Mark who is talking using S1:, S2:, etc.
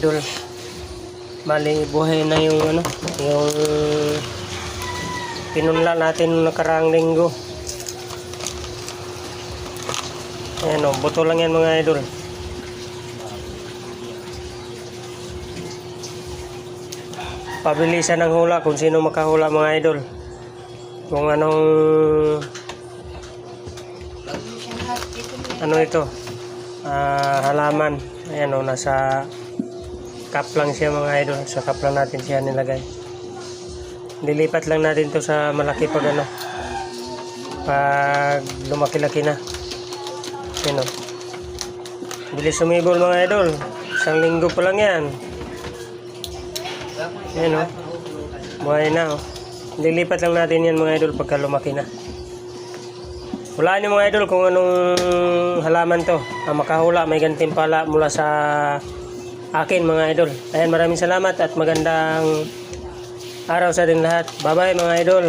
S1: idol. Bali, buhay na yung yung pinunla natin nung nakaraang linggo. Ayan o, buto lang yan mga idol. Pabilisan ng hula kung sino makahula mga idol. Kung anong ito, halaman. Ayan o, nasa cup lang siya mga idol. Sa cup lang natin siya nilagay. Dilipat lang natin to sa malaki pag pag lumaki-laki na. Ayan o, bilis sumibol mga idol. Isang linggo pa lang yan. Ayan o, buhay na o. Dilipat lang natin yan mga idol pagka lumaki na. Hulaan nyo mga idol kung anong halaman to. Makahula, may gantimpala mula sa akin mga idol. Ayan, maraming salamat at magandang araw sa ating lahat. Bye bye mga idol.